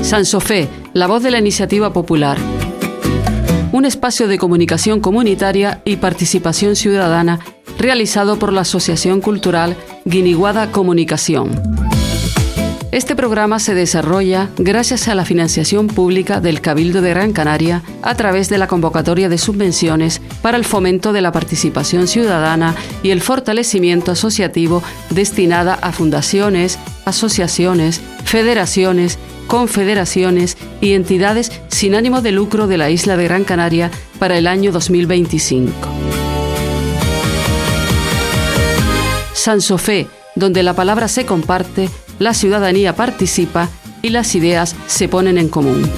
Sansofé, la voz de la iniciativa popular. Un espacio de comunicación comunitaria y participación ciudadana realizado por la Asociación Cultural Guiniguada Comunicación. Este programa se desarrolla gracias a la financiación pública del Cabildo de Gran Canaria a través de la convocatoria de subvenciones para el fomento de la participación ciudadana y el fortalecimiento asociativo destinada a fundaciones, asociaciones, federaciones, confederaciones y entidades sin ánimo de lucro de la isla de Gran Canaria para el año 2025. Sansofé, donde la palabra se comparte, la ciudadanía participa y las ideas se ponen en común.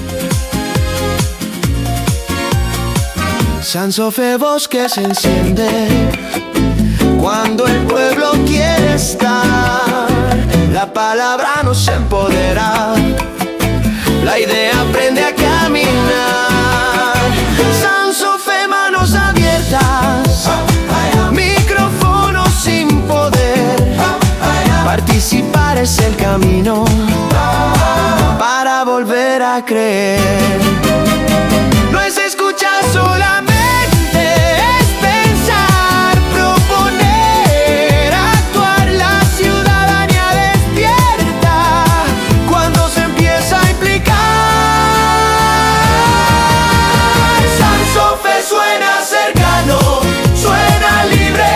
Sansofé, voz que se enciende cuando el pueblo quiere estar. La palabra nos empodera, la idea aprende a caminar. Sansofé, manos abiertas, micrófono sin poder. Participar es el camino para volver a creer. No es escuchar solamente, es pensar, proponer, actuar. La ciudadanía despierta cuando se empieza a implicar. Sansofé suena cercano, suena libre,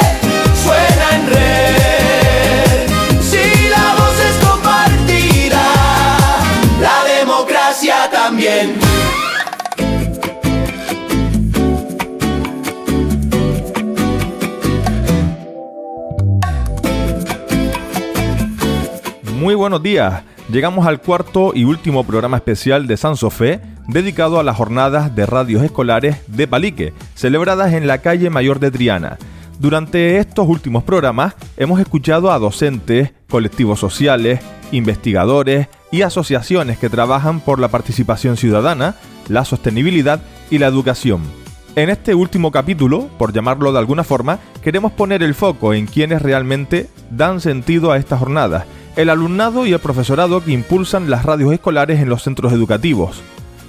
suena en red. También. Muy buenos días. Llegamos al cuarto y último programa especial de Sansofé, dedicado a las jornadas de radios escolares de Palique, celebradas en la calle Mayor de Triana. Durante estos últimos programas hemos escuchado a docentes, colectivos sociales, investigadores y asociaciones que trabajan por la participación ciudadana, la sostenibilidad y la educación. En este último capítulo, por llamarlo de alguna forma, queremos poner el foco en quienes realmente dan sentido a estas jornadas, el alumnado y el profesorado que impulsan las radios escolares en los centros educativos.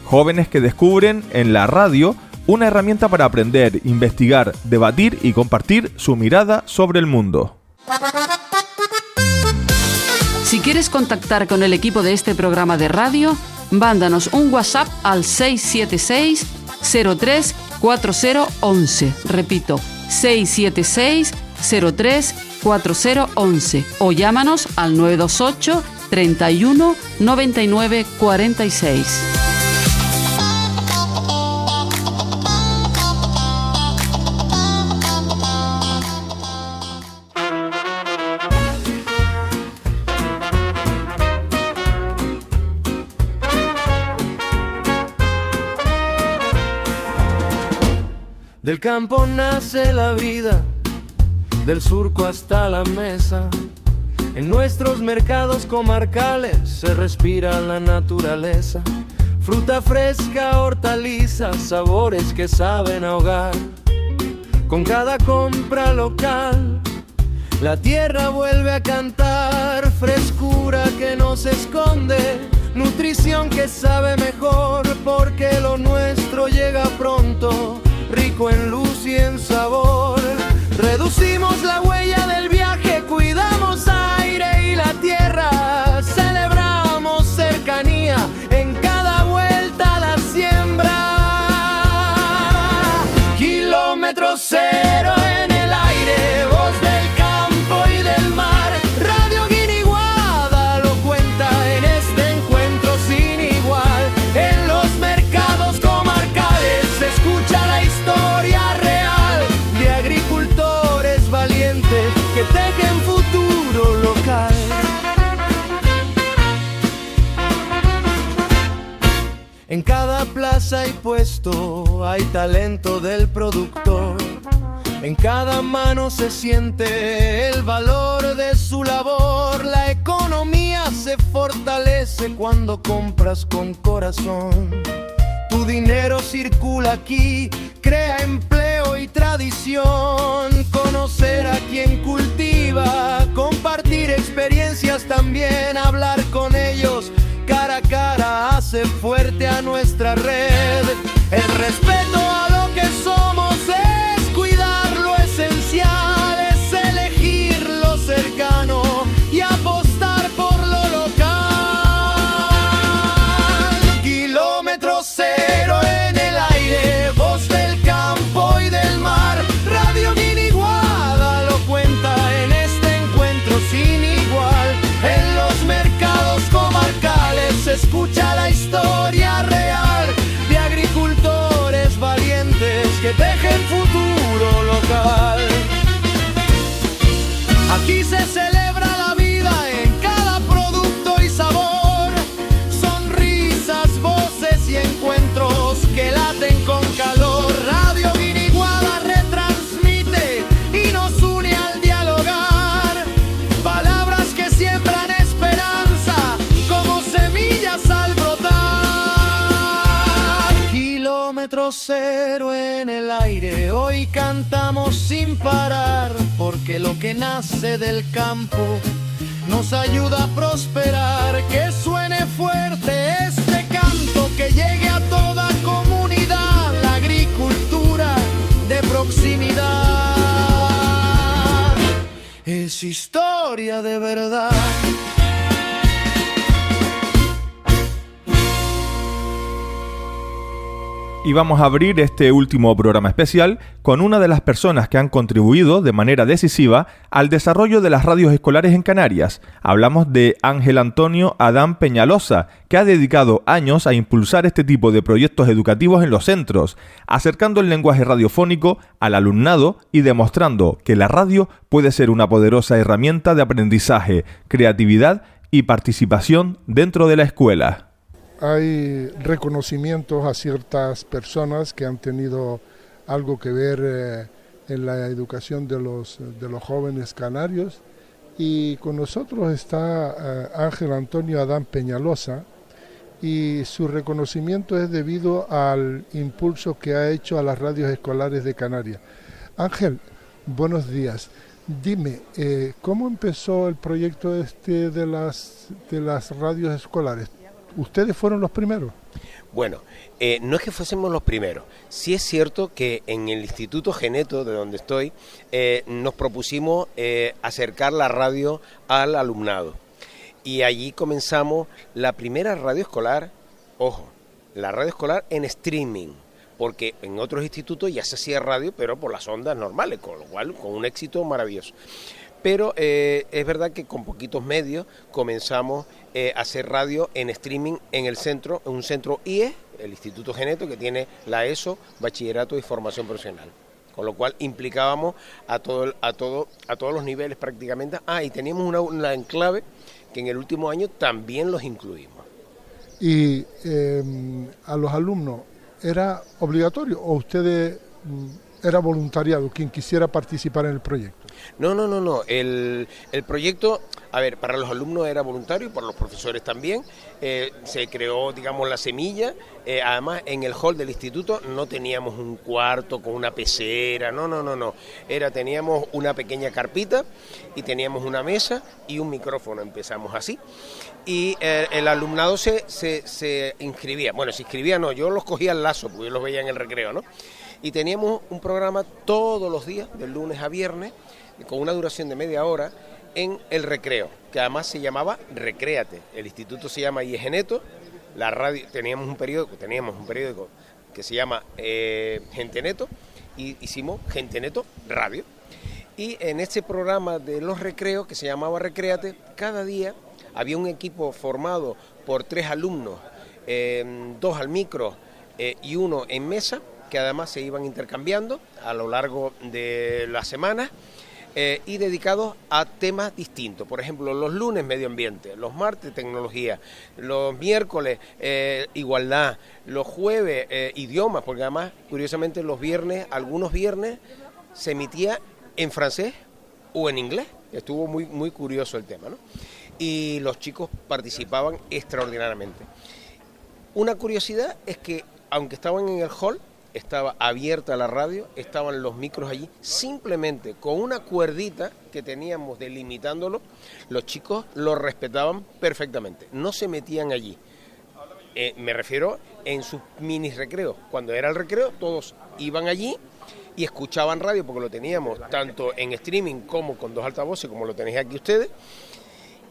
Jóvenes que descubren en la radio una herramienta para aprender, investigar, debatir y compartir su mirada sobre el mundo. Si quieres contactar con el equipo de este programa de radio, mándanos un WhatsApp al 676 03 4011. Repito, 676 03 4011 o llámanos al 928 31 99 46. Del campo nace la vida, del surco hasta la mesa. En nuestros mercados comarcales se respira la naturaleza. Fruta fresca, hortalizas, sabores que saben a hogar. Con cada compra local, la tierra vuelve a cantar. Frescura que no se esconde, nutrición que sabe mejor, porque lo nuestro llega pronto, rico en luz y en sabor. Reducimos la huella del viaje, cuidamos aire y la tierra. Celebramos cercanía, en cada vuelta la siembra. Kilómetro cero en el aire, voz del campo y del mar. Radio Guiniguada lo cuenta en este encuentro sin igual. En los mercados comarcales se escucha la historia real de agricultores valientes que tejen futuro local. En cada plaza y puesto hay talento del productor. En cada mano se siente el valor de su labor. La economía se fortalece cuando compras con corazón. Tu dinero circula aquí, crea empleo y tradición. Conocer a quien cultiva, compartir experiencias también, hablar con ellos cara a cara, hace fuerte a nuestra red. El respeto a lo que somos es cuidar lo esencial, es elegir lo cercano y apostar por lo local. Kilómetro cero en el aire, voz del campo y del mar. Radio Guiniguada lo cuenta en este encuentro sin igual. En los mercados comarcales se escucha la historia real de agricultores valientes que tejen futuro local. Aquí se celebra la vida en cada producto y sabor, sonrisas, voces y encuentros que laten con calor. Radio Guiniguada retransmite y nos une al dialogar, palabras que siembran esperanza como semillas al brotar. Kilómetro cero en el aire, hoy cantamos sin parar, porque lo que nace del campo nos ayuda a prosperar. Que suene fuerte este canto, que llegue a toda comunidad, la agricultura de proximidad es historia de verdad. Y vamos a abrir este último programa especial con una de las personas que han contribuido de manera decisiva al desarrollo de las radios escolares en Canarias. Hablamos de Ángel Antonio Adán Peñalosa, que ha dedicado años a impulsar este tipo de proyectos educativos en los centros, acercando el lenguaje radiofónico al alumnado y demostrando que la radio puede ser una poderosa herramienta de aprendizaje, creatividad y participación dentro de la escuela. Hay reconocimientos a ciertas personas que han tenido algo que ver en la educación de los jóvenes canarios, y con nosotros está Ángel Antonio Adán Peñalosa, y su reconocimiento es debido al impulso que ha hecho a las radios escolares de Canarias. Ángel, buenos días. Dime, ¿cómo empezó el proyecto de las radios escolares? ¿Ustedes fueron los primeros? Bueno, no es que fuésemos los primeros. Sí es cierto que en el Instituto Geneto, de donde estoy, nos propusimos acercar la radio al alumnado. Y allí comenzamos la primera radio escolar, ojo, la radio escolar en streaming, porque en otros institutos ya se hacía radio, pero por las ondas normales, con lo cual con un éxito maravilloso. Pero es verdad que con poquitos medios comenzamos a hacer radio en streaming en el centro, en un centro IE, el Instituto Geneto, que tiene la ESO, Bachillerato y Formación Profesional. Con lo cual implicábamos a todos los niveles prácticamente. Y teníamos una enclave que en el último año también los incluimos. ¿Y a los alumnos era obligatorio o ustedes era voluntariado quien quisiera participar en el proyecto? No. El proyecto, a ver, para los alumnos era voluntario y para los profesores también. Se creó, digamos, la semilla. Además, en el hall del instituto no teníamos un cuarto con una pecera, no. Teníamos una pequeña carpita y teníamos una mesa y un micrófono. Empezamos así. Y el alumnado se inscribía. Bueno, se inscribía no, yo los cogía al lazo, porque yo los veía en el recreo, ¿no? Y teníamos un programa todos los días, de lunes a viernes, con una duración de media hora, en el recreo, que además se llamaba Recréate. El instituto se llama IE Geneto, la radio, teníamos un periódico que se llama Gente Neto, y hicimos Gente Neto Radio. Y en este programa de los recreos, que se llamaba Recréate, cada día había un equipo formado por 3 alumnos, 2 al micro y 1 en mesa, que además se iban intercambiando a lo largo de la semana, y dedicados a temas distintos. Por ejemplo, los lunes medio ambiente, los martes tecnología, los miércoles igualdad, los jueves idiomas, porque además curiosamente algunos viernes se emitía en francés o en inglés. Estuvo muy curioso el tema, ¿no? Y los chicos participaban extraordinariamente. Una curiosidad es que aunque estaban en el hall, estaba abierta la radio, estaban los micros allí, simplemente con una cuerdita que teníamos delimitándolo, los chicos lo respetaban perfectamente, no se metían allí. Me refiero en sus mini recreos. Cuando era el recreo, todos iban allí y escuchaban radio, porque lo teníamos tanto en streaming como con 2 altavoces, como lo tenéis aquí ustedes.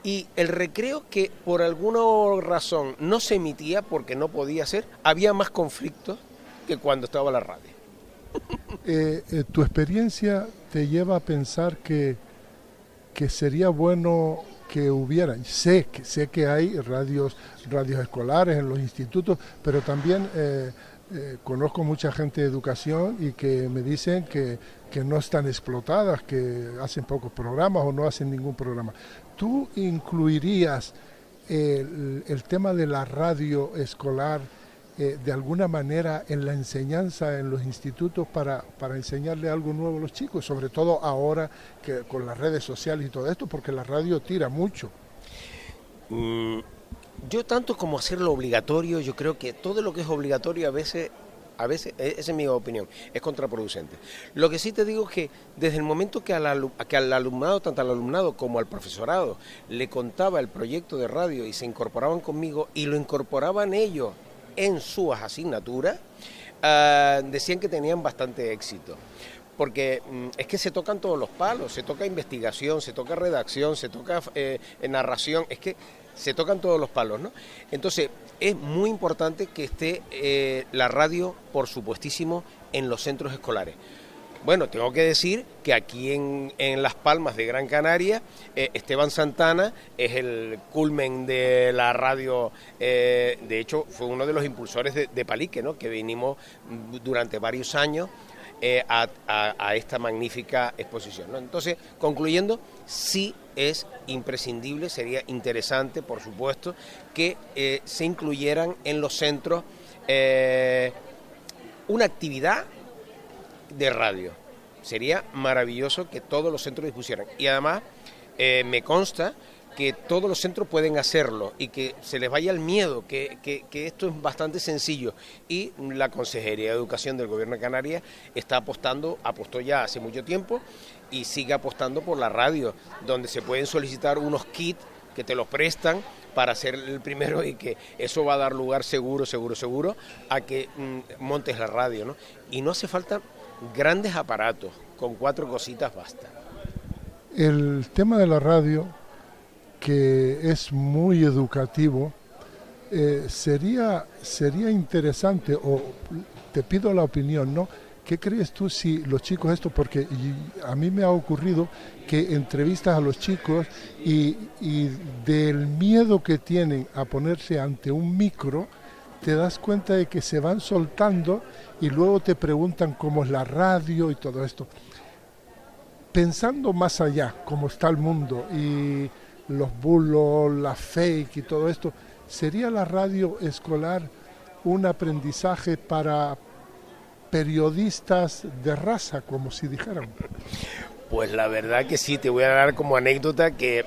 Y el recreo, que por alguna razón no se emitía porque no podía ser, había más conflictos que cuando estaba la radio. ¿Tu experiencia te lleva a pensar que sería bueno que hubiera? Sé que hay radios escolares en los institutos, pero también conozco mucha gente de educación y que me dicen que no están explotadas, que hacen pocos programas o no hacen ningún programa. ¿Tú incluirías el tema de la radio escolar de alguna manera en la enseñanza en los institutos para enseñarle algo nuevo a los chicos, sobre todo ahora que con las redes sociales y todo esto, porque la radio tira mucho? Yo tanto como hacerlo obligatorio, yo creo que todo lo que es obligatorio a veces, esa es mi opinión, es contraproducente. Lo que sí te digo es que desde el momento que al alumnado, tanto al alumnado como al profesorado, le contaba el proyecto de radio y se incorporaban conmigo y lo incorporaban ellos en sus asignaturas, decían que tenían bastante éxito. Porque es que se tocan todos los palos, se toca investigación, se toca redacción, se toca narración, es que se tocan todos los palos, ¿no? Entonces, es muy importante que esté la radio, por supuestísimo, en los centros escolares. Bueno, tengo que decir que aquí en Las Palmas de Gran Canaria, Esteban Santana es el culmen de la radio, de hecho fue uno de los impulsores de Palique, ¿no? Que vinimos durante varios años a esta magnífica exposición, ¿no? Entonces, concluyendo, sí es imprescindible, sería interesante, por supuesto, que se incluyeran en los centros una actividad de radio. Sería maravilloso que todos los centros dispusieran. Y además me consta que todos los centros pueden hacerlo y que se les vaya el miedo, que esto es bastante sencillo. Y la Consejería de Educación del Gobierno de Canarias apostó ya hace mucho tiempo y sigue apostando por la radio, donde se pueden solicitar unos kits que te los prestan para ser el primero, y que eso va a dar lugar seguro a que montes la radio, ¿no? Y no hace falta grandes aparatos, con 4 cositas basta. El tema de la radio, que es muy educativo, sería interesante, o te pido la opinión, ¿no? ¿Qué crees tú si los chicos esto? Porque a mí me ha ocurrido que entrevistas a los chicos y del miedo que tienen a ponerse ante un micro, te das cuenta de que se van soltando y luego te preguntan cómo es la radio y todo esto. Pensando más allá, cómo está el mundo y los bulos, la fake y todo esto, ¿sería la radio escolar un aprendizaje para periodistas de raza, como si dijeran? Pues la verdad que sí, te voy a dar como anécdota que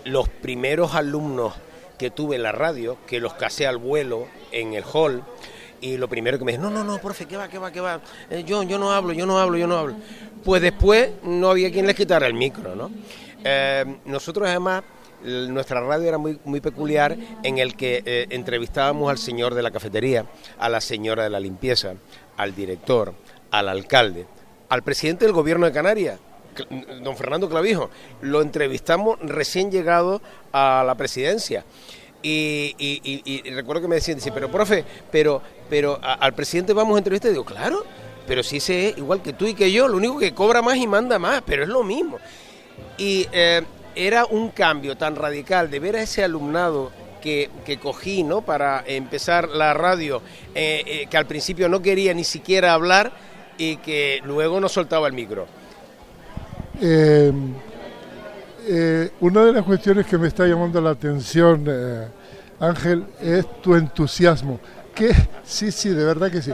los primeros alumnos que tuve en la radio, que los casé al vuelo en el hall, y lo primero que me dijeron, no, profe, ¿qué va? Yo no hablo. Pues después no había quien les quitara el micro, ¿no? Nosotros además, nuestra radio era muy peculiar, en el que entrevistábamos al señor de la cafetería, a la señora de la limpieza, al director, al alcalde, al presidente del Gobierno de Canarias, don Fernando Clavijo. Lo entrevistamos recién llegado a la presidencia. Y recuerdo que me decían, dice, pero profe, pero al presidente vamos a entrevistar. Y digo, claro, pero si ese es igual que tú y que yo, lo único que cobra más y manda más, pero es lo mismo. Y era un cambio tan radical de ver a ese alumnado que cogí, ¿no?, para empezar la radio, que al principio no quería ni siquiera hablar y que luego no soltaba el micro. Una de las cuestiones que me está llamando la atención, Ángel, es tu entusiasmo. Sí, de verdad que sí.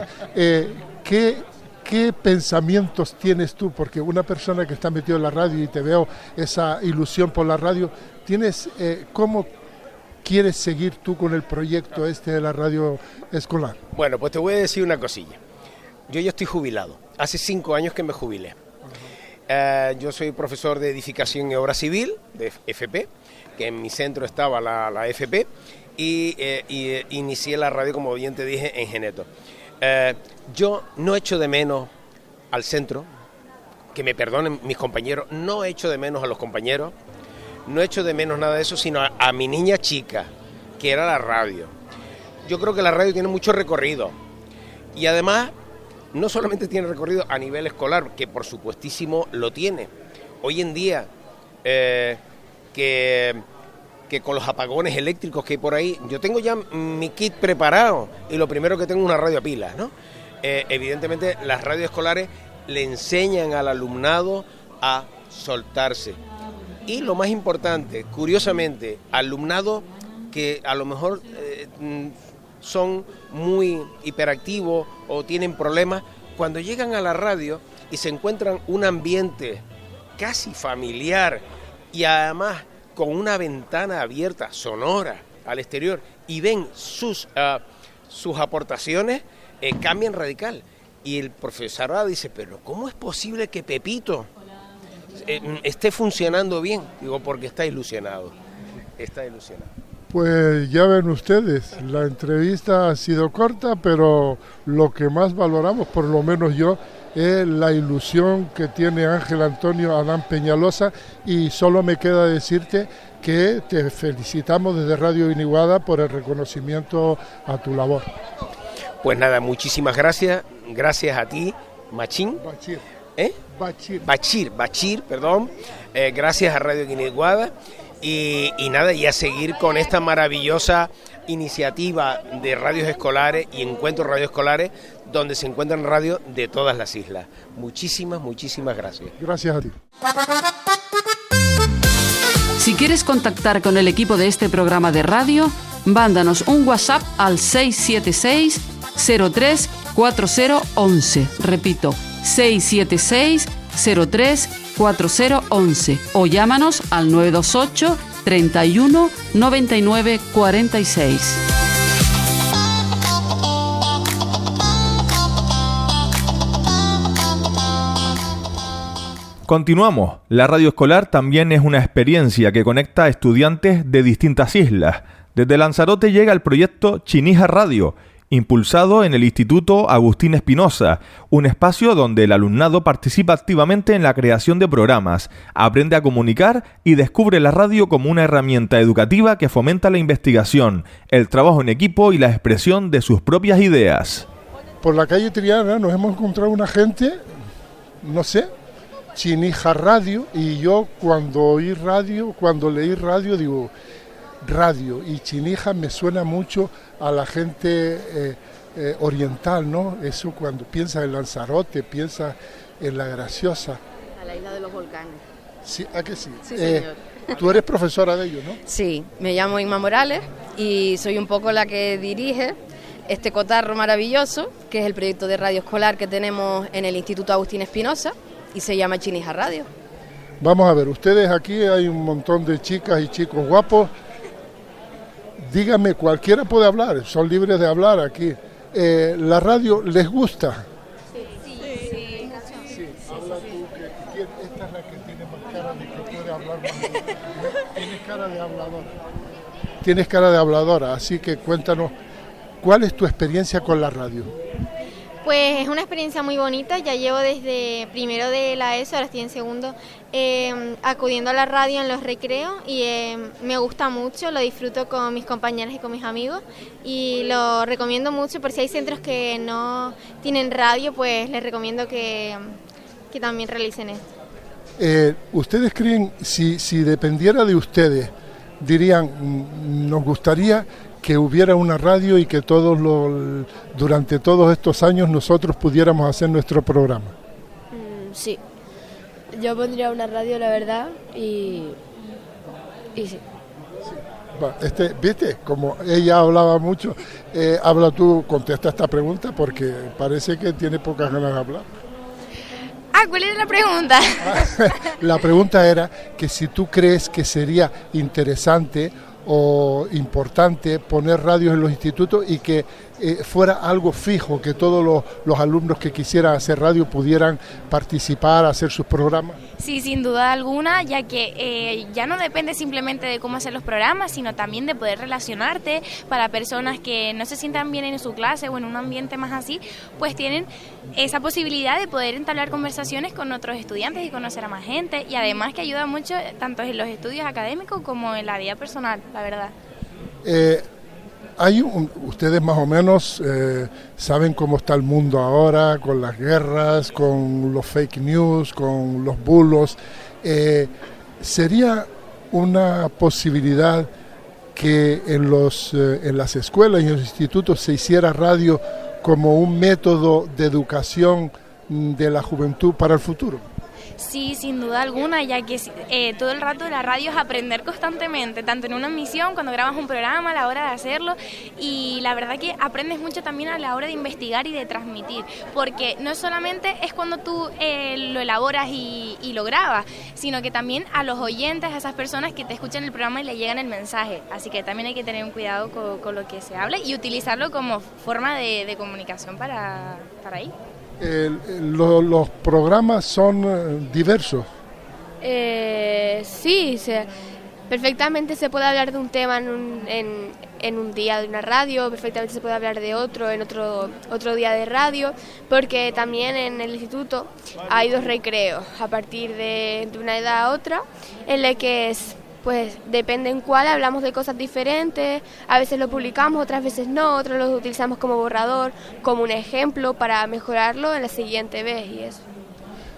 ¿Qué pensamientos tienes tú? Porque una persona que está metida en la radio y te veo esa ilusión por la radio, ¿cómo quieres seguir tú con el proyecto de la radio escolar? Bueno, pues te voy a decir una cosilla. Yo ya estoy jubilado. Hace 5 años que me jubilé. Yo soy profesor de edificación y obra civil, de FP, que en mi centro estaba la FP, y inicié la radio, como bien te dije, en Geneto. Yo no echo de menos al centro, que me perdonen mis compañeros, no echo de menos a los compañeros, no echo de menos nada de eso, sino a mi niña chica, que era la radio. Yo creo que la radio tiene mucho recorrido y además no solamente tiene recorrido a nivel escolar, que por supuestísimo lo tiene. Hoy en día, que con los apagones eléctricos que hay por ahí, yo tengo ya mi kit preparado y lo primero que tengo es una radio a pilas, ¿no? Evidentemente las radios escolares le enseñan al alumnado a soltarse. Y lo más importante, curiosamente, alumnado que a lo mejor son muy hiperactivos o tienen problemas, cuando llegan a la radio y se encuentran un ambiente casi familiar y además con una ventana abierta, sonora, al exterior, y ven sus aportaciones, cambian radical. Y el profesorado dice, pero ¿cómo es posible que Pepito esté funcionando bien? Digo, porque está ilusionado. Está ilusionado. Pues ya ven ustedes, la entrevista ha sido corta, pero lo que más valoramos, por lo menos yo, es la ilusión que tiene Ángel Antonio Adán Peñalosa, y solo me queda decirte que te felicitamos desde Radio Guiniguada por el reconocimiento a tu labor. Pues nada, muchísimas gracias, gracias a ti, Machín. Bachir, perdón. Gracias a Radio Guiniguada. Y nada, y a seguir con esta maravillosa iniciativa de radios escolares y encuentros radioescolares, donde se encuentran radios de todas las islas. Muchísimas gracias. Gracias a ti. Si quieres contactar con el equipo de este programa de radio, mándanos un WhatsApp al 676 03 4011. Repito, 676 03 4011 o llámanos al 928 31 99 46. Continuamos. La radio escolar también es una experiencia que conecta a estudiantes de distintas islas. Desde Lanzarote llega el proyecto Chinija Radio, impulsado en el Instituto Agustín Espinosa, un espacio donde el alumnado participa activamente en la creación de programas, aprende a comunicar y descubre la radio como una herramienta educativa que fomenta la investigación, el trabajo en equipo y la expresión de sus propias ideas. Por la calle Triana nos hemos encontrado una gente, no sé, Chinija Radio, y yo cuando leí radio digo, radio y Chinija me suena mucho a la gente oriental, ¿no? Eso cuando piensas en Lanzarote, piensas en La Graciosa. A la isla de los volcanes. Sí, ¿a que sí? Sí, señor. Tú eres profesora de ellos, ¿no? Sí, me llamo Inma Morales y soy un poco la que dirige este cotarro maravilloso, que es el proyecto de radio escolar que tenemos en el Instituto Agustín Espinosa y se llama Chinija Radio. Vamos a ver, ustedes aquí hay un montón de chicas y chicos guapos. Dígame, cualquiera puede hablar, son libres de hablar aquí. ¿La radio les gusta? Sí. Habla tú, que esta es la que tiene más cara de que puede hablar más. Tienes cara de habladora. Tienes cara de habladora, así que cuéntanos, ¿cuál es tu experiencia con la radio? Pues es una experiencia muy bonita, ya llevo desde primero de la ESO, ahora estoy en segundo, acudiendo a la radio en los recreos y me gusta mucho, lo disfruto con mis compañeras y con mis amigos y lo recomiendo mucho por si hay centros que no tienen radio, pues les recomiendo que también realicen esto. ¿Ustedes creen, si dependiera de ustedes, dirían, nos gustaría que hubiera una radio y que durante todos estos años nosotros pudiéramos hacer nuestro programa? Sí, yo pondría una radio, la verdad, y sí. ¿Viste? Como ella hablaba mucho, habla tú, contesta esta pregunta porque parece que tiene pocas ganas de hablar. ¿Cuál era la pregunta? La pregunta era que si tú crees que sería interesante o importante poner radios en los institutos y que fuera algo fijo, que todos los alumnos que quisieran hacer radio pudieran participar, hacer sus programas? Sí, sin duda alguna, ya que ya no depende simplemente de cómo hacer los programas, sino también de poder relacionarte. Para personas que no se sientan bien en su clase o en un ambiente más así, pues tienen esa posibilidad de poder entablar conversaciones con otros estudiantes y conocer a más gente, y además que ayuda mucho tanto en los estudios académicos como en la vida personal, la verdad. Ustedes más o menos saben cómo está el mundo ahora, con las guerras, con los fake news, con los bulos. ¿Sería una posibilidad que en las escuelas y en los institutos se hiciera radio como un método de educación de la juventud para el futuro? Sí, sin duda alguna, ya que todo el rato la radio es aprender constantemente, tanto en una emisión, cuando grabas un programa, a la hora de hacerlo, y la verdad que aprendes mucho también a la hora de investigar y de transmitir, porque no solamente es cuando tú lo elaboras y lo grabas, sino que también a los oyentes, a esas personas que te escuchan el programa y le llegan el mensaje, así que también hay que tener un cuidado con lo que se habla y utilizarlo como forma de comunicación para ahí. Los programas son diversos. Sí, perfectamente se puede hablar de un tema en un día de una radio, perfectamente se puede hablar de otro en otro día de radio, porque también en el instituto hay 2 recreos a partir de una edad a otra, en la que pues depende en cuál hablamos de cosas diferentes, a veces lo publicamos, otras veces no, otros lo utilizamos como borrador, como un ejemplo para mejorarlo en la siguiente vez y eso.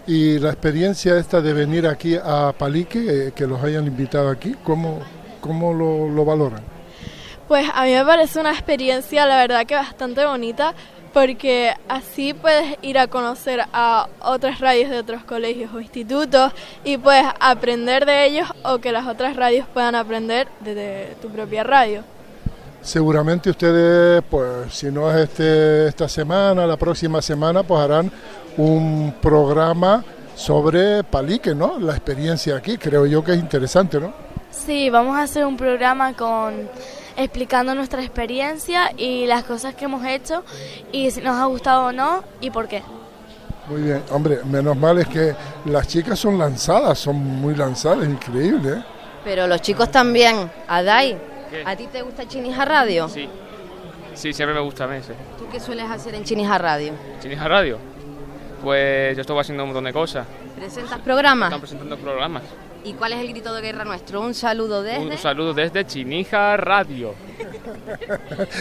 Y la experiencia esta de venir aquí a Palique, que los hayan invitado aquí, ¿cómo lo valoran? Pues a mí me parece una experiencia, la verdad que bastante bonita, porque así puedes ir a conocer a otras radios de otros colegios o institutos y puedes aprender de ellos, o que las otras radios puedan aprender de tu propia radio. Seguramente ustedes, pues si no es esta semana, la próxima semana, pues harán un programa sobre Palique, ¿no? La experiencia aquí, creo yo que es interesante, ¿no? Sí, vamos a hacer un programa explicando nuestra experiencia y las cosas que hemos hecho y si nos ha gustado o no y por qué. Muy bien, hombre, menos mal es que las chicas son lanzadas, son muy lanzadas, increíble, ¿eh? Pero los chicos también. Adai, ¿qué? ¿A ti te gusta Chinija Radio? Sí, siempre me gusta a mí, sí. ¿Tú qué sueles hacer en Chinija Radio? ¿Chinija Radio? Pues yo estoy haciendo un montón de cosas. ¿Presentas programas? Están presentando programas. ¿Y cuál es el grito de guerra nuestro? Un saludo desde... Un saludo desde Chinija Radio.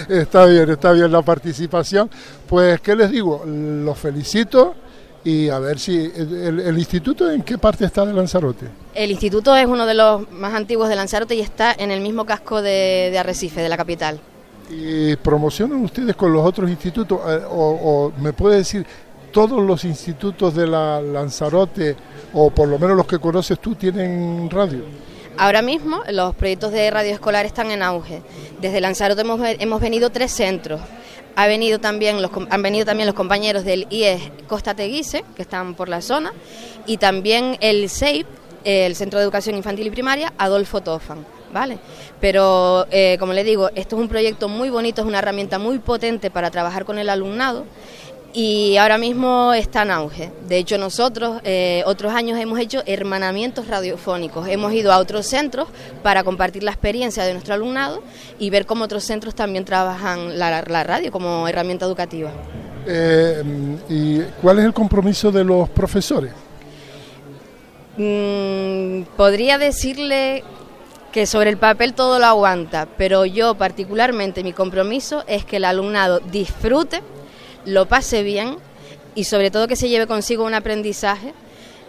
Está bien la participación. Pues, ¿qué les digo? Los felicito y a ver si... ¿El instituto en qué parte está de Lanzarote? El instituto es uno de los más antiguos de Lanzarote y está en el mismo casco de Arrecife, de la capital. ¿Y promocionan ustedes con los otros institutos? ¿O me puede decir... ¿Todos los institutos de la Lanzarote, o por lo menos los que conoces tú, tienen radio? Ahora mismo los proyectos de radio escolar están en auge. Desde Lanzarote hemos venido 3 centros. Han venido también los compañeros del IES Costa Teguise, que están por la zona, y también el CEIP, el Centro de Educación Infantil y Primaria, Adolfo Tofan. ¿Vale? Pero, como les digo, esto es un proyecto muy bonito, es una herramienta muy potente para trabajar con el alumnado, y ahora mismo está en auge. De hecho, nosotros otros años hemos hecho hermanamientos radiofónicos. Hemos ido a otros centros para compartir la experiencia de nuestro alumnado y ver cómo otros centros también trabajan la radio como herramienta educativa. ¿Y cuál es el compromiso de los profesores? Podría decirle que sobre el papel todo lo aguanta, pero yo particularmente mi compromiso es que el alumnado disfrute, lo pase bien y sobre todo que se lleve consigo un aprendizaje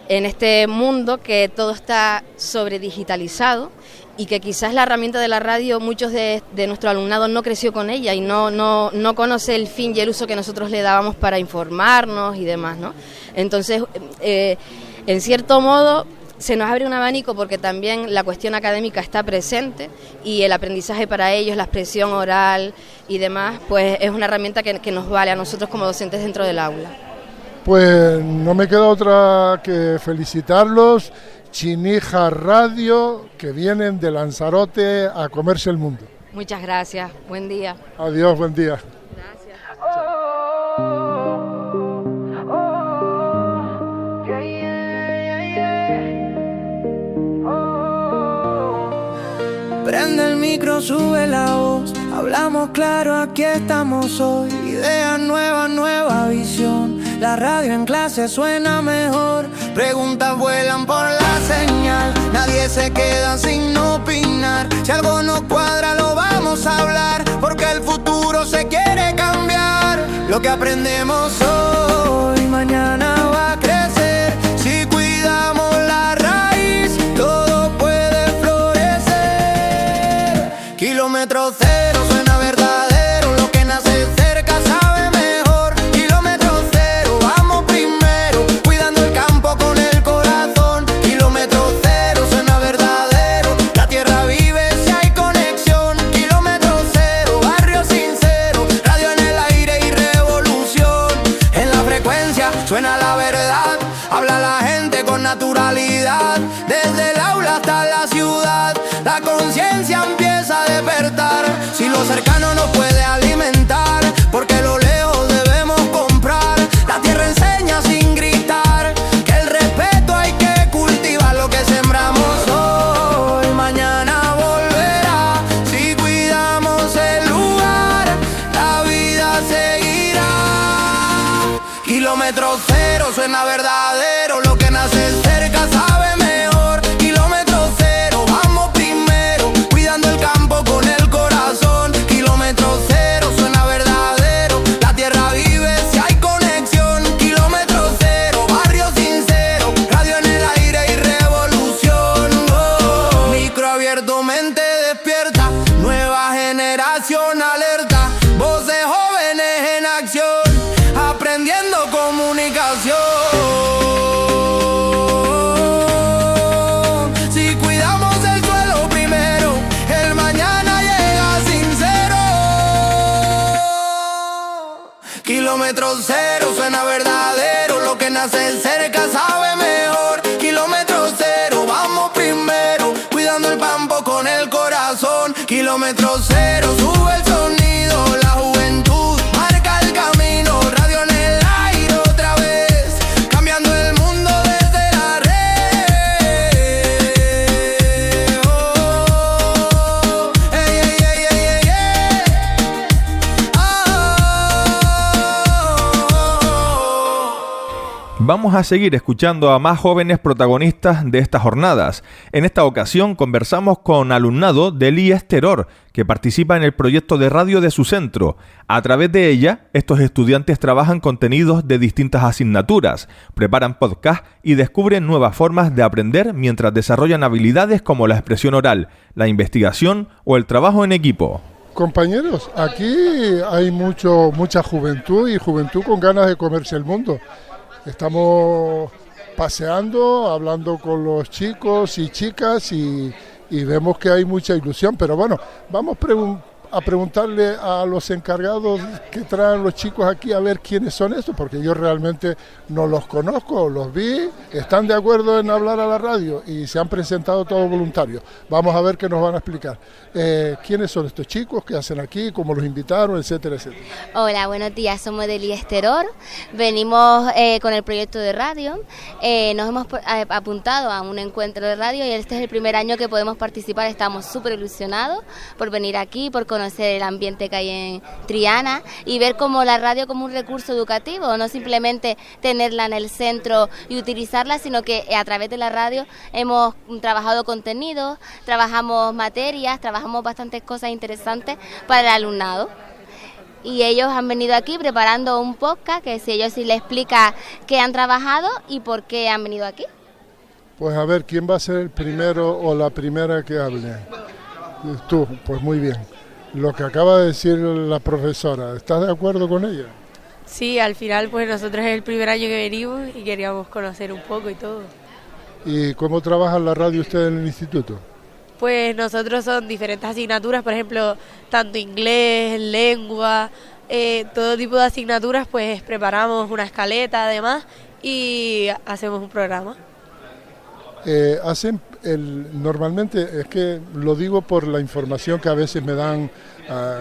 en este mundo que todo está sobredigitalizado y que quizás la herramienta de la radio, muchos de nuestro alumnado no creció con ella y no conoce el fin y el uso que nosotros le dábamos para informarnos y demás, ¿no? Entonces, en cierto modo, se nos abre un abanico porque también la cuestión académica está presente y el aprendizaje para ellos, la expresión oral y demás, pues es una herramienta que nos vale a nosotros como docentes dentro del aula. Pues no me queda otra que felicitarlos, Chinija Radio, que vienen de Lanzarote a comerse el mundo. Muchas gracias, buen día. Adiós, buen día. Gracias. Prende el micro, sube la voz, hablamos claro, aquí estamos hoy. Ideas nuevas, nueva visión, la radio en clase suena mejor. Preguntas vuelan por la señal, nadie se queda sin opinar. Si algo no cuadra lo vamos a hablar, porque el futuro se quiere cambiar. Lo que aprendemos hoy, mañana va a crecer. Si cuidamos la raíz, todo puede florecer. Kilómetro cero suena verdadero, lo que nace cerca sabe mejor. Kilómetro cero, vamos primero, cuidando el campo con el corazón. Kilómetro cero suena verdadero, la tierra vive si hay conexión. Kilómetro cero, barrio sincero, radio en el aire y revolución. En la frecuencia suena la verdad, habla la gente con naturalidad. Desde el aula hasta la ciudad, la conciencia empieza a despertar. Si lo cercano no puede alimentar, porque lo lejos debemos comprar. La tierra enseña sin gritar, que el respeto hay que cultivar. Lo que sembramos hoy, mañana volverá. Si cuidamos el lugar, la vida seguirá. Kilómetro cero suena verdadero, lo que nace cerca sabe mejor. Kilómetro cero, vamos primero, cuidando el campo con el corazón. Kilómetro cero suena verdadero, la tierra vive si hay conexión. Kilómetro cero, barrio sincero, radio en el aire y revolución. Oh. Micro abierto, mente despierta, nueva generación alerta. Voces jóvenes en acción, aprendiendo comunicación. Si cuidamos el suelo primero, el mañana llega sincero. Kilómetro cero suena verdadero, lo que nace cerca sabe mejor. Kilómetro cero, vamos primero, cuidando el campo con el corazón. Kilómetro cero, sube el sonido, la juventud marca el camino. Radio en el aire otra vez, cambiando el mundo desde la red. Oh, ey, ey, ey, ey, ey, ey. Vamos a seguir escuchando a más jóvenes protagonistas de estas jornadas. En esta ocasión conversamos con alumnado del IES Terror, que participa en el proyecto de radio de su centro. A través de ella, estos estudiantes trabajan contenidos de distintas asignaturas, preparan podcasts y descubren nuevas formas de aprender mientras desarrollan habilidades como la expresión oral, la investigación o el trabajo en equipo. Compañeros, aquí hay mucha juventud y juventud con ganas de comerse el mundo. Estamos paseando, hablando con los chicos y chicas y vemos que hay mucha ilusión, pero bueno, vamos a preguntarle a los encargados que traen los chicos aquí a ver quiénes son estos, porque yo realmente no los conozco, los vi, están de acuerdo en hablar a la radio y se han presentado todos voluntarios. Vamos a ver qué nos van a explicar. ¿Quiénes son estos chicos? ¿Qué hacen aquí? ¿Cómo los invitaron? Etcétera, etcétera. Hola, buenos días, somos del IES Terror, venimos con el proyecto de radio, nos hemos apuntado a un encuentro de radio y este es el primer año que podemos participar, estamos súper ilusionados por venir aquí, por conocer el ambiente que hay en Triana y ver como la radio como un recurso educativo, no simplemente tenerla en el centro y utilizarla, sino que a través de la radio hemos trabajado contenidos, trabajamos materias, trabajamos bastantes cosas interesantes para el alumnado. Y ellos han venido aquí preparando un podcast que si ellos sí les explica qué han trabajado y por qué han venido aquí. Pues a ver, ¿quién va a ser el primero o la primera que hable? Tú, pues muy bien. Lo que acaba de decir la profesora, ¿estás de acuerdo con ella? Sí, al final pues nosotros es el primer año que venimos y queríamos conocer un poco y todo. ¿Y cómo trabaja la radio usted en el instituto? Pues nosotros son diferentes asignaturas, por ejemplo, tanto inglés, lengua, todo tipo de asignaturas, pues preparamos una escaleta además y hacemos un programa. Normalmente, es que lo digo por la información que a veces me dan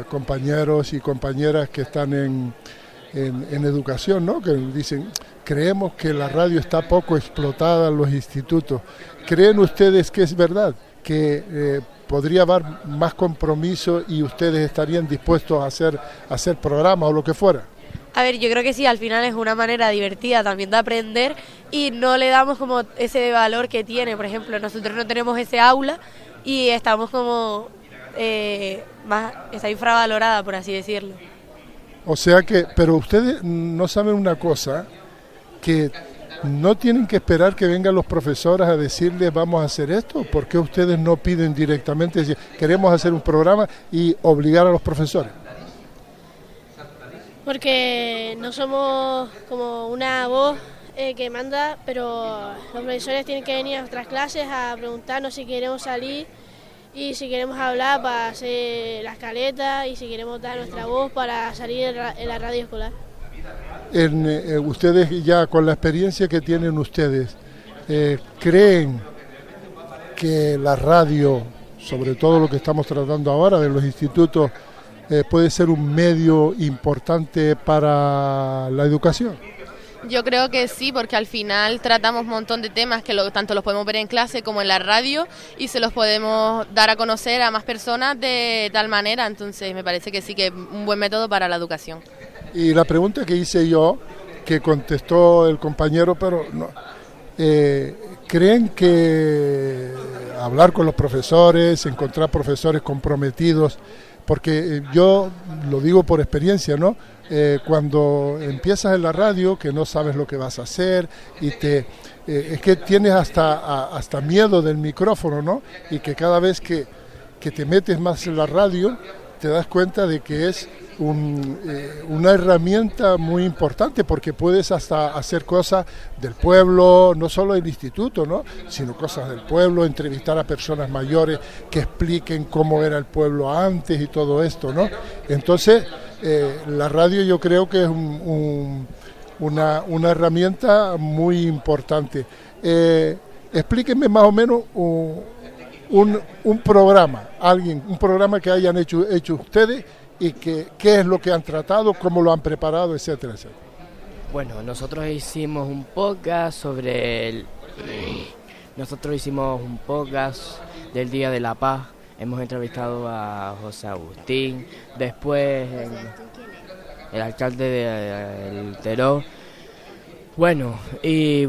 compañeros y compañeras que están en educación, ¿no? Que dicen, creemos que la radio está poco explotada en los institutos. ¿Creen ustedes que es verdad? Que podría haber más compromiso y ustedes estarían dispuestos a hacer programas o lo que fuera. A ver, yo creo que sí, al final es una manera divertida también de aprender y no le damos como ese valor que tiene. Por ejemplo, nosotros no tenemos ese aula y estamos como está infravalorada, por así decirlo. O sea que, pero ustedes no saben una cosa, que no tienen que esperar que vengan los profesores a decirles vamos a hacer esto. ¿Por qué ustedes no piden directamente, decir, queremos hacer un programa y obligar a los profesores? Porque no somos como una voz que manda, pero los profesores tienen que venir a nuestras clases a preguntarnos si queremos salir y si queremos hablar para hacer la escaleta y si queremos dar nuestra voz para salir en la radio escolar. Ustedes ya con la experiencia que tienen ustedes, ¿creen que la radio, sobre todo lo que estamos tratando ahora de los institutos, puede ser un medio importante para la educación? Yo creo que sí, porque al final tratamos un montón de temas que tanto los podemos ver en clase como en la radio y se los podemos dar a conocer a más personas de tal manera, entonces me parece que sí que es un buen método para la educación. Y la pregunta que hice yo, que contestó el compañero, pero no, ¿creen que hablar con los profesores, encontrar profesores comprometidos, porque yo lo digo por experiencia, ¿no? Cuando empiezas en la radio, que no sabes lo que vas a hacer y es que tienes hasta miedo del micrófono, ¿no? Y que cada vez que te metes más en la radio, te das cuenta de que es una herramienta muy importante, porque puedes hasta hacer cosas del pueblo, no solo el instituto, ¿no? Sino cosas del pueblo, entrevistar a personas mayores que expliquen cómo era el pueblo antes y todo esto, ¿no? Entonces, la radio yo creo que es una herramienta muy importante. Explíquenme más o menos un programa, un programa que hayan hecho ustedes y qué es lo que han tratado, cómo lo han preparado, etcétera, etcétera. Bueno, nosotros hicimos un podcast del Día de la Paz. Hemos entrevistado a José Agustín, después el alcalde de Teró. Y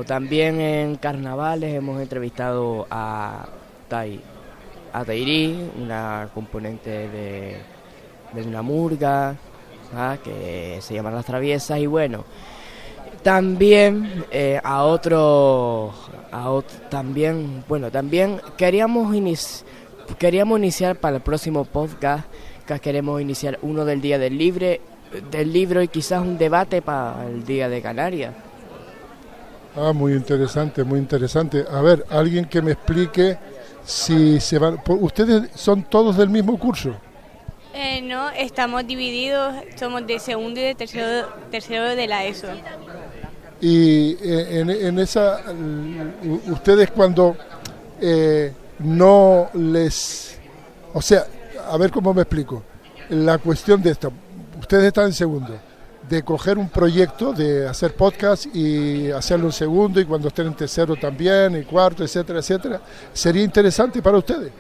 también en carnavales hemos entrevistado a Tairí, una componente de una murga, que se llama Las Traviesas, y también también queríamos iniciar para el próximo podcast, que queremos iniciar uno del Día del Libro y quizás un debate para el Día de Canarias. Muy interesante, muy interesante. A ver, alguien que me explique si se van. ¿Ustedes son todos del mismo curso? No, estamos divididos, somos de segundo y de tercero de la ESO. Y en esa, ustedes cuando no les, o sea, a ver cómo me explico, la cuestión de esto, ustedes están en segundo, de coger un proyecto, de hacer podcast y hacerlo en segundo, y cuando estén en tercero también, en cuarto, etcétera, etcétera, ¿sería interesante para ustedes?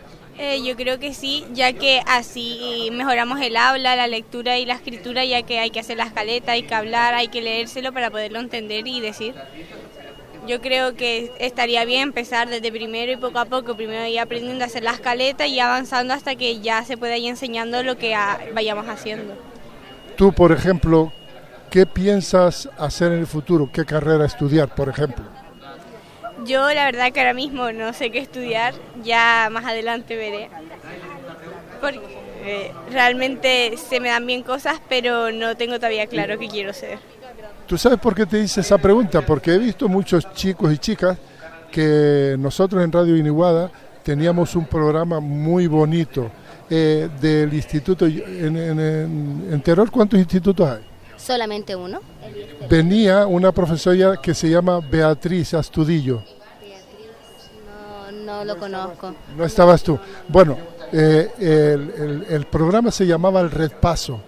Yo creo que sí, ya que así mejoramos el habla, la lectura y la escritura, ya que hay que hacer la escaleta, hay que hablar, hay que leérselo para poderlo entender y decir. Yo creo que estaría bien empezar desde primero y poco a poco, primero ir aprendiendo a hacer la escaleta y avanzando hasta que ya se pueda ir enseñando lo que vayamos haciendo. Tú, por ejemplo, ¿qué piensas hacer en el futuro? ¿Qué carrera estudiar, por ejemplo? Yo la verdad que ahora mismo no sé qué estudiar, ya más adelante veré, porque realmente se me dan bien cosas, pero no tengo todavía claro qué quiero ser. ¿Tú sabes por qué te hice esa pregunta? Porque he visto muchos chicos y chicas que nosotros en Radio Guiniguada teníamos un programa muy bonito del instituto. En Teror, ¿cuántos institutos hay? Solamente uno. Venía una profesora que se llama Beatriz Astudillo. No lo conozco. No estabas tú. Bueno, el programa se llamaba El Repaso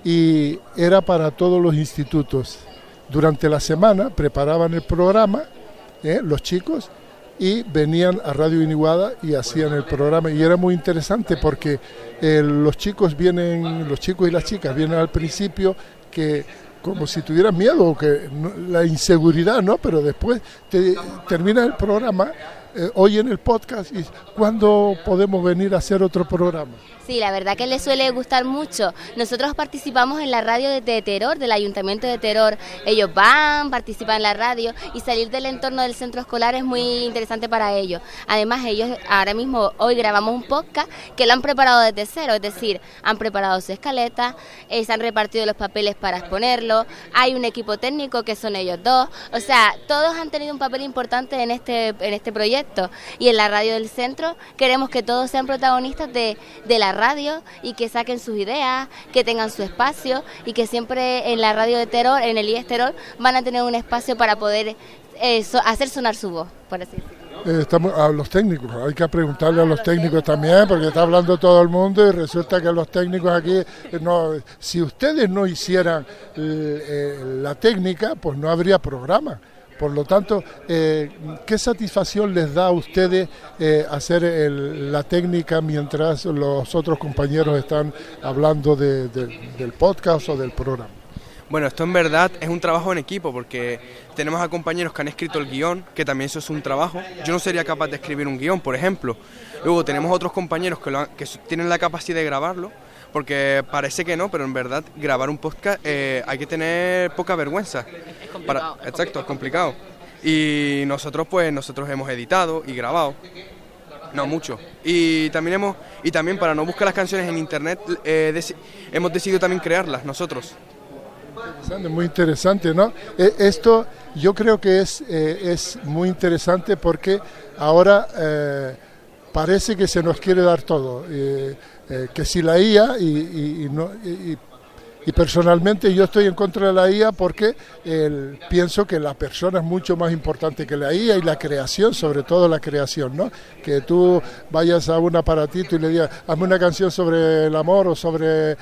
y era para todos los institutos. Durante la semana preparaban el programa, los chicos, y venían a Radio Guiniguada y hacían el programa, y era muy interesante porque los chicos y las chicas vienen al principio que como si tuvieran miedo, que la inseguridad, ¿no? Pero después termina el programa, oyen el podcast y ¿cuándo podemos venir a hacer otro programa? Sí, la verdad que les suele gustar mucho. Nosotros participamos en la radio de Teror, del Ayuntamiento de Teror. Ellos participan en la radio, y salir del entorno del centro escolar es muy interesante para ellos. Además, ellos ahora mismo, hoy grabamos un podcast que lo han preparado desde cero, es decir, han preparado su escaleta, se han repartido los papeles para exponerlo, hay un equipo técnico que son ellos dos, o sea, todos han tenido un papel importante en este proyecto, y en la radio del centro queremos que todos sean protagonistas de la radio y que saquen sus ideas, que tengan su espacio, y que siempre en la radio de Teror, en el IES Teror, van a tener un espacio para poder hacer sonar su voz, por así decirlo. Estamos a los técnicos, hay que preguntarle a los técnicos también, porque está hablando todo el mundo y resulta que los técnicos aquí, si ustedes no hicieran la técnica, pues no habría programa. Por lo tanto, ¿qué satisfacción les da a ustedes hacer la técnica mientras los otros compañeros están hablando del podcast o del programa? Bueno, esto en verdad es un trabajo en equipo, porque tenemos a compañeros que han escrito el guión, que también eso es un trabajo. Yo no sería capaz de escribir un guión, por ejemplo. Luego tenemos otros compañeros que tienen la capacidad de grabarlo, porque parece que no, pero en verdad grabar un podcast hay que tener poca vergüenza. Es complicado. Exacto, es complicado. Y nosotros hemos editado y grabado. No mucho. Y también para no buscar las canciones en internet, hemos decidido también crearlas nosotros. Muy interesante, ¿no? Esto yo creo que es muy interesante porque ahora parece que se nos quiere dar todo. Que si la IA y personalmente yo estoy en contra de la IA porque pienso que la persona es mucho más importante que la IA, y la creación, sobre todo la creación, ¿no? Que tú vayas a un aparatito y le digas, hazme una canción sobre el amor o sobre,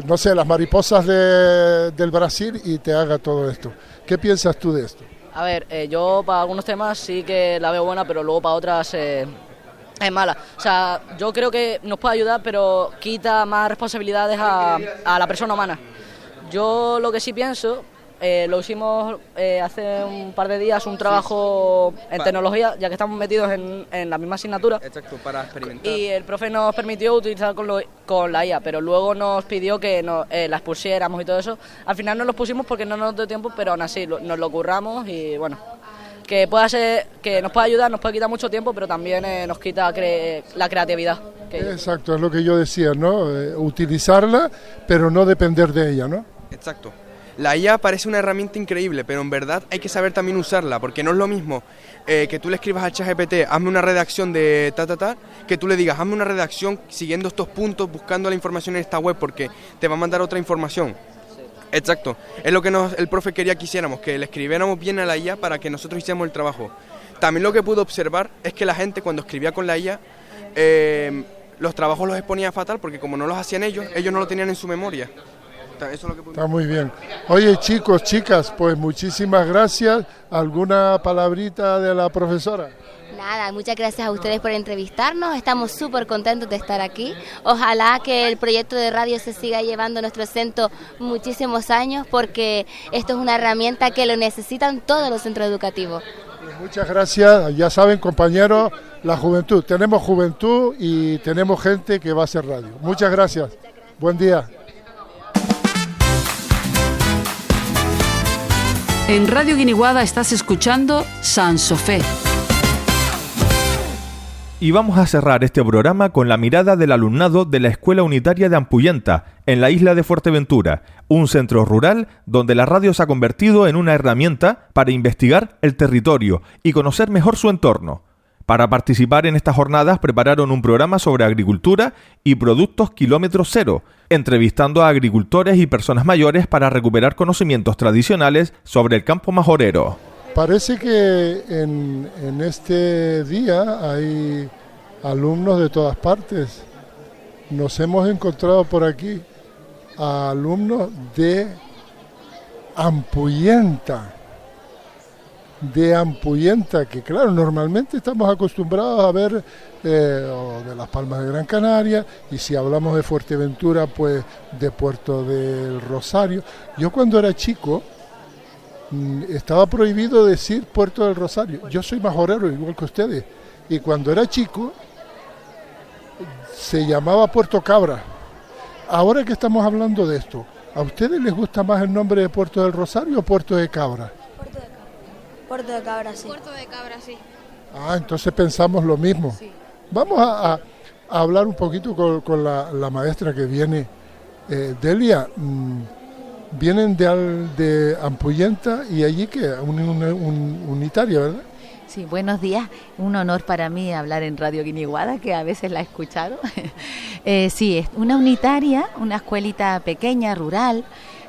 no sé, las mariposas del Brasil, y te haga todo esto. ¿Qué piensas tú de esto? A ver, yo para algunos temas sí que la veo buena, pero luego para otras es mala. O sea, yo creo que nos puede ayudar, pero quita más responsabilidades a la persona humana. Yo lo que sí pienso, lo hicimos hace un par de días, un trabajo en tecnología, ya que estamos metidos en la misma asignatura. Exacto, para experimentar. Y el profe nos permitió utilizar con la IA, pero luego nos pidió que la expusiéramos y todo eso. Al final no los pusimos porque no nos dio tiempo, pero aún así nos lo curramos, y bueno, que pueda ser, que nos puede ayudar, nos puede quitar mucho tiempo, pero también nos quita la creatividad. Exacto, es lo que yo decía, ¿no? Utilizarla, pero no depender de ella, ¿no? Exacto. La IA parece una herramienta increíble, pero en verdad hay que saber también usarla, porque no es lo mismo que tú le escribas al ChatGPT, hazme una redacción de que tú le digas, hazme una redacción siguiendo estos puntos, buscando la información en esta web, porque te va a mandar otra información. Exacto, es lo que el profe quería que hiciéramos, que le escribiéramos bien a la IA para que nosotros hiciéramos el trabajo. También lo que pude observar es que la gente cuando escribía con la IA, los trabajos los exponía fatal, porque como no los hacían ellos no lo tenían en su memoria. Eso es lo que Está muy bien. Oye, chicos, chicas, pues muchísimas gracias. ¿Alguna palabrita de la profesora? Nada, muchas gracias a ustedes por entrevistarnos, estamos súper contentos de estar aquí. Ojalá que el proyecto de radio se siga llevando a nuestro centro muchísimos años, porque esto es una herramienta que lo necesitan todos los centros educativos. Muchas gracias, ya saben, compañeros, la juventud. Tenemos juventud y tenemos gente que va a hacer radio. Muchas gracias. Buen día. En Radio Guiniguada estás escuchando Sansofé. Y vamos a cerrar este programa con la mirada del alumnado de la Escuela Unitaria de Ampuyenta, en la isla de Fuerteventura, un centro rural donde la radio se ha convertido en una herramienta para investigar el territorio y conocer mejor su entorno. Para participar en estas jornadas prepararon un programa sobre agricultura y productos kilómetro cero, entrevistando a agricultores y personas mayores para recuperar conocimientos tradicionales sobre el campo majorero. Parece que en este día hay alumnos de todas partes. Nos hemos encontrado por aquí a alumnos de Ampuyenta, que claro, normalmente estamos acostumbrados a ver de Las Palmas de Gran Canaria, y si hablamos de Fuerteventura, pues de Puerto del Rosario. Yo cuando era chico estaba prohibido decir Puerto del Rosario. Yo soy majorero igual que ustedes, y cuando era chico se llamaba Puerto Cabra. Ahora que estamos hablando de esto, ¿a ustedes les gusta más el nombre de Puerto del Rosario o Puerto de Cabra? Puerto de Cabra, sí. Puerto de Cabra, sí. Ah, entonces pensamos lo mismo. Sí. Vamos a hablar un poquito con la maestra que viene. Delia, vienen de Ampuyenta y allí que unitaria, ¿verdad? Sí, buenos días. Un honor para mí hablar en Radio Guiniguada, que a veces la he escuchado. Sí, es una unitaria, una escuelita pequeña, rural,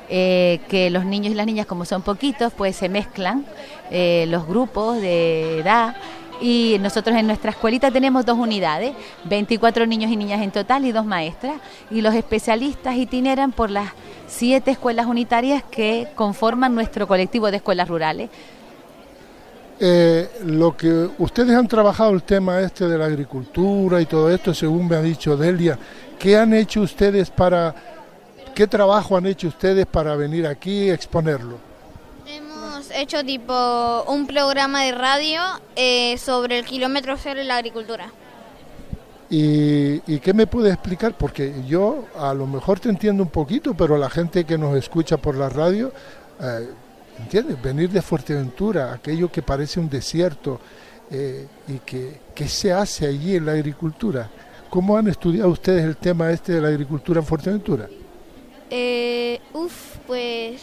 que los niños y las niñas, como son poquitos, pues se mezclan los grupos de edad, y nosotros en nuestra escuelita tenemos 2 unidades, 24 niños y niñas en total y 2 maestras, y los especialistas itineran por las 7 escuelas unitarias que conforman nuestro colectivo de escuelas rurales. Lo que ustedes han trabajado el tema de la agricultura y todo esto, según me ha dicho Delia, ¿qué han hecho ustedes ¿qué trabajo han hecho ustedes para venir aquí y exponerlo? Hemos hecho tipo un programa de radio sobre el kilómetro cero en la agricultura. ¿Y qué me puede explicar? Porque yo a lo mejor te entiendo un poquito, pero la gente que nos escucha por la radio, ¿entiendes? Venir de Fuerteventura, aquello que parece un desierto, y ¿qué se hace allí en la agricultura? ¿Cómo han estudiado ustedes el tema de la agricultura en Fuerteventura? Pues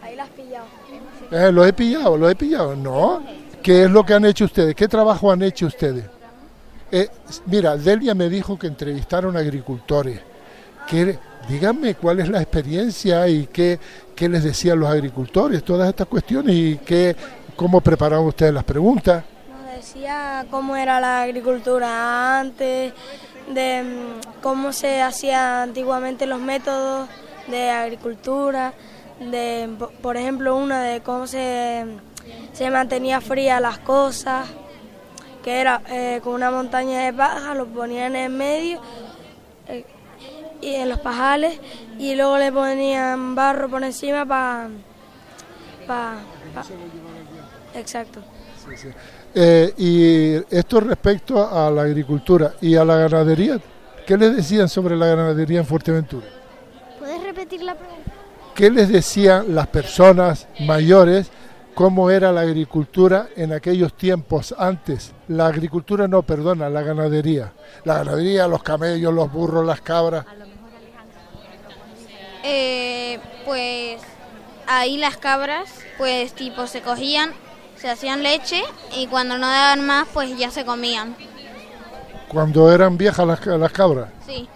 ahí lo has pillado. Lo he pillado, ¿no? ¿Qué es lo que han hecho ustedes? ¿Qué trabajo han hecho ustedes? Mira, Delia me dijo que entrevistaron a agricultores. Díganme cuál es la experiencia y qué les decían los agricultores, todas estas cuestiones, y cómo preparaban ustedes las preguntas. Nos decía cómo era la agricultura antes, de cómo se hacían antiguamente los métodos de agricultura, por ejemplo, una de cómo se mantenía fría las cosas, que era con una montaña de paja, lo ponían en medio y en los pajales, y luego le ponían barro por encima para exacto. Sí, sí. Y esto respecto a la agricultura y a la ganadería, ¿qué les decían sobre la ganadería en Fuerteventura? ¿Puedes repetir la pregunta? ¿Qué les decían las personas mayores? ¿Cómo era la agricultura en aquellos tiempos antes? La ganadería. La ganadería, los camellos, los burros, las cabras. Pues ahí las cabras, pues tipo se cogían, se hacían leche, y cuando no daban más, pues ya se comían. ¿Cuando eran viejas las cabras? Sí.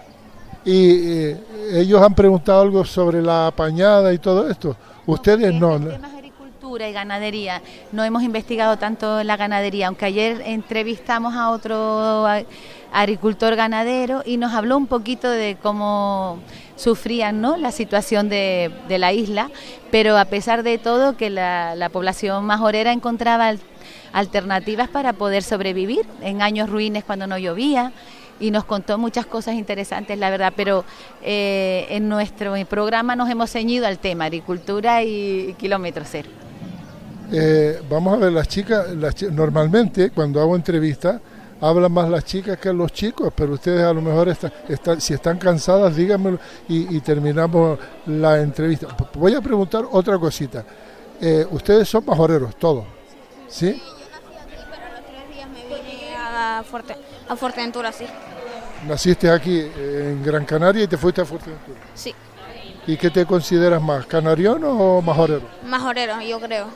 ¿Y ellos han preguntado algo sobre la pañada y todo esto? Ustedes no. Y ganadería, no hemos investigado tanto la ganadería, aunque ayer entrevistamos a otro agricultor ganadero y nos habló un poquito de cómo sufrían, ¿no?, la situación de la isla, pero a pesar de todo que la población majorera encontraba alternativas para poder sobrevivir en años ruines cuando no llovía, y nos contó muchas cosas interesantes, la verdad, pero en nuestro programa nos hemos ceñido al tema agricultura y kilómetro cero. Vamos a ver, las chicas, normalmente cuando hago entrevistas hablan más las chicas que los chicos, pero ustedes a lo mejor si están cansadas, díganmelo y terminamos la entrevista. Voy a preguntar otra cosita. Ustedes son majoreros, todos, ¿sí? Sí, yo nací aquí, pero los 3 días me vine a Fuerteventura, sí. ¿Naciste aquí en Gran Canaria y te fuiste a Fuerteventura? Sí. ¿Y qué te consideras más, canariano o majorero? Majorero, yo creo.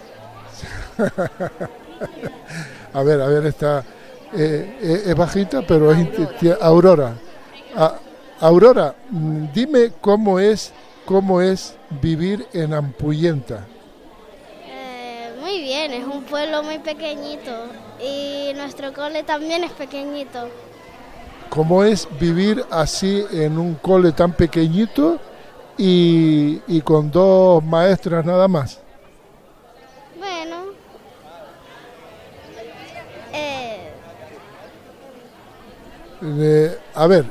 A ver, es bajita, pero Aurora. Aurora, dime cómo es vivir en Ampuyenta. Muy bien, es un pueblo muy pequeñito y nuestro cole también es pequeñito. ¿Cómo es vivir así en un cole tan pequeñito y con 2 maestras nada más? Bueno, a ver,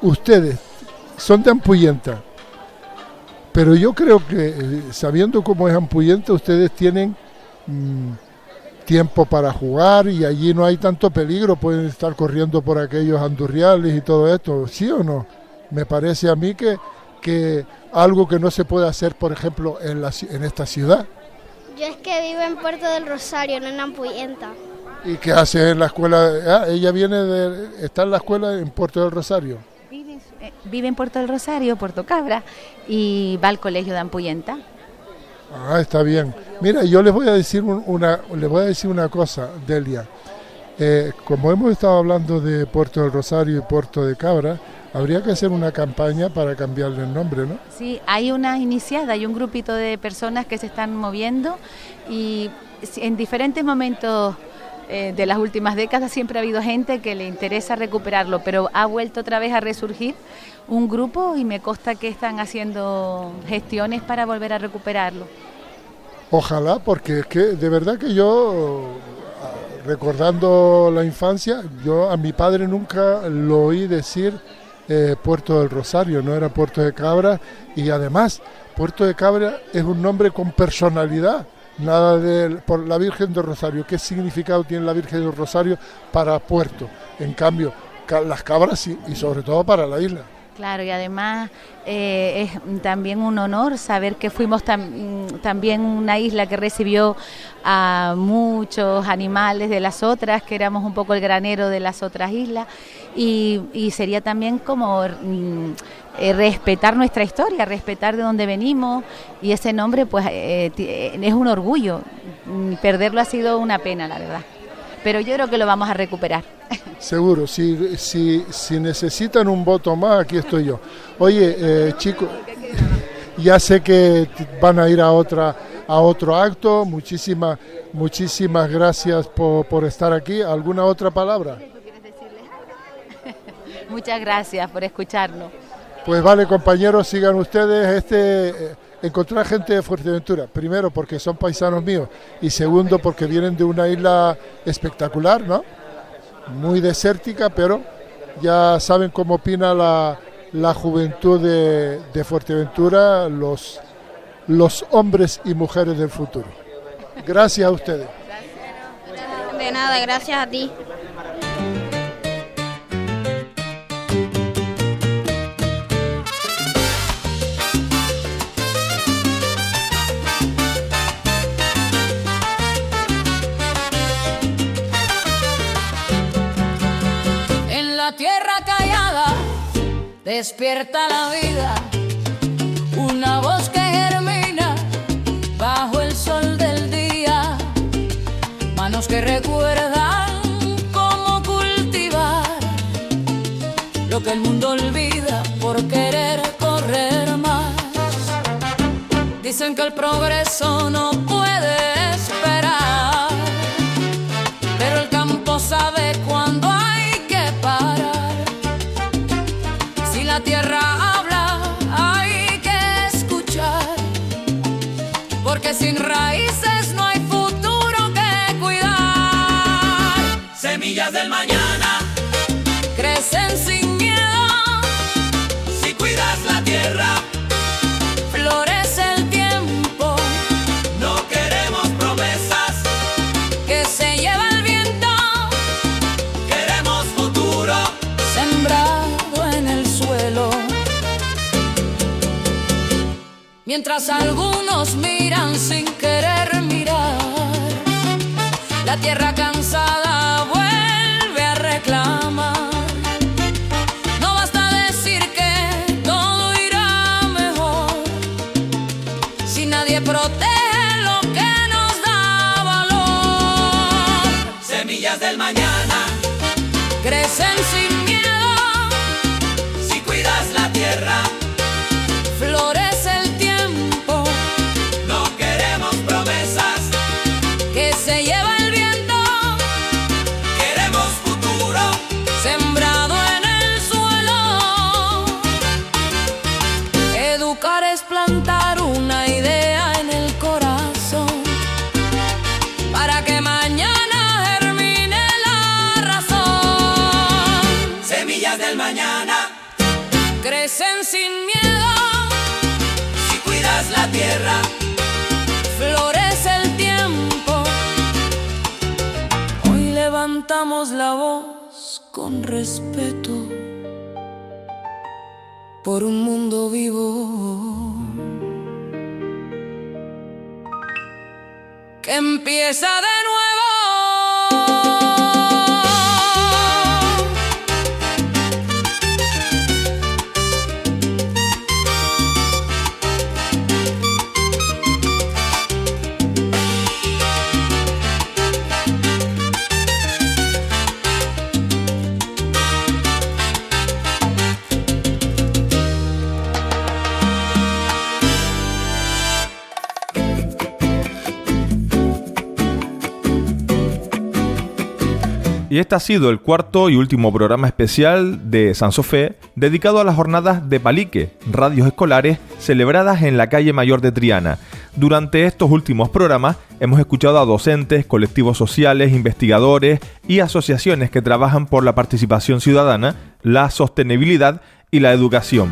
ustedes son de Ampuyenta, pero yo creo que sabiendo cómo es Ampuyenta, ustedes tienen tiempo para jugar y allí no hay tanto peligro, pueden estar corriendo por aquellos andurriales y todo esto, ¿sí o no? Me parece a mí que algo que no se puede hacer, por ejemplo, en esta ciudad. yo es que vivo en Puerto del Rosario, no en Ampuyenta. ¿Y qué hace en la escuela? Ella está en la escuela en Puerto del Rosario. Vive en Puerto del Rosario, Puerto Cabra, y va al colegio de Ampuyenta. Está bien. Mira, yo les voy a decir una cosa, Delia. Como hemos estado hablando de Puerto del Rosario y Puerto de Cabra, habría que hacer una campaña para cambiarle el nombre, ¿no? Sí, hay una iniciada, hay un grupito de personas que se están moviendo y en diferentes momentos de las últimas décadas siempre ha habido gente que le interesa recuperarlo, pero ha vuelto otra vez a resurgir un grupo y me consta que están haciendo gestiones para volver a recuperarlo. Ojalá, porque es que de verdad que yo, recordando la infancia, yo a mi padre nunca lo oí decir Puerto del Rosario, no era Puerto de Cabra, y además Puerto de Cabra es un nombre con personalidad. Nada por la Virgen del Rosario. ¿Qué significado tiene la Virgen del Rosario para Puerto? En cambio, las Cabras sí, y sobre todo para la isla. Claro, y además es también un honor saber que fuimos también una isla que recibió a muchos animales de las otras, que éramos un poco el granero de las otras islas, y sería también como respetar nuestra historia, respetar de dónde venimos, y ese nombre pues es un orgullo. Perderlo ha sido una pena, la verdad. Pero yo creo que lo vamos a recuperar. Seguro, si necesitan un voto más, aquí estoy yo. Oye, chicos, ya sé que van a ir a otro acto. Muchísimas gracias por estar aquí. ¿Alguna otra palabra? Muchas gracias por escucharnos. Pues vale, compañeros, sigan ustedes encontrar gente de Fuerteventura, primero porque son paisanos míos y segundo porque vienen de una isla espectacular, ¿no? Muy desértica, pero ya saben cómo opina la juventud de Fuerteventura, los hombres y mujeres del futuro. Gracias a ustedes. De nada, gracias a ti. Tierra callada, despierta la vida, una voz que germina bajo el sol del día, manos que recuerdan cómo cultivar lo que el mundo olvida por querer correr más. Dicen que el progreso no puede esperar, pero el campo sabe cuándo hay parar. Si la tierra habla, hay que escuchar, porque sin raíces no hay futuro que cuidar. Semillas del mañana crecen sin miedo. Si cuidas la tierra, florece el tiempo. No queremos promesas que se llevan el viento. Sembrado en el suelo. Mientras algunos miran sin querer mirar, la tierra cansada vuelve a reclamar. No basta decir que todo irá mejor si nadie protege lo que nos da valor. Semillas del mañana tierra. Florece el tiempo. No queremos promesas que se lleva el viento. Queremos futuro sembrado en el suelo. Educar es plantar una idea en el corazón para que mañana germine la razón. Semillas del mañana crecen sin miedo si cuidas la tierra. Florece el tiempo. Hoy levantamos la voz con respeto por un mundo vivo que empieza de nuevo. Y este ha sido el cuarto y último programa especial de Sansofé dedicado a las jornadas de Palique, radios escolares celebradas en la calle Mayor de Triana. Durante estos últimos programas hemos escuchado a docentes, colectivos sociales, investigadores y asociaciones que trabajan por la participación ciudadana, la sostenibilidad y la educación.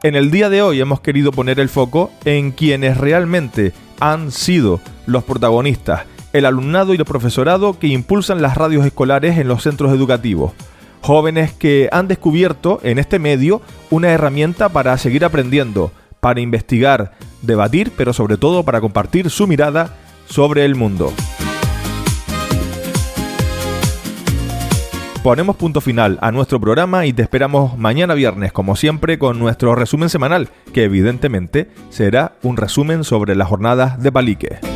En el día de hoy hemos querido poner el foco en quienes realmente han sido los protagonistas, el alumnado y el profesorado que impulsan las radios escolares en los centros educativos. Jóvenes que han descubierto en este medio una herramienta para seguir aprendiendo, para investigar, debatir, pero sobre todo para compartir su mirada sobre el mundo. Ponemos punto final a nuestro programa y te esperamos mañana viernes, como siempre, con nuestro resumen semanal, que evidentemente será un resumen sobre las jornadas de Palique.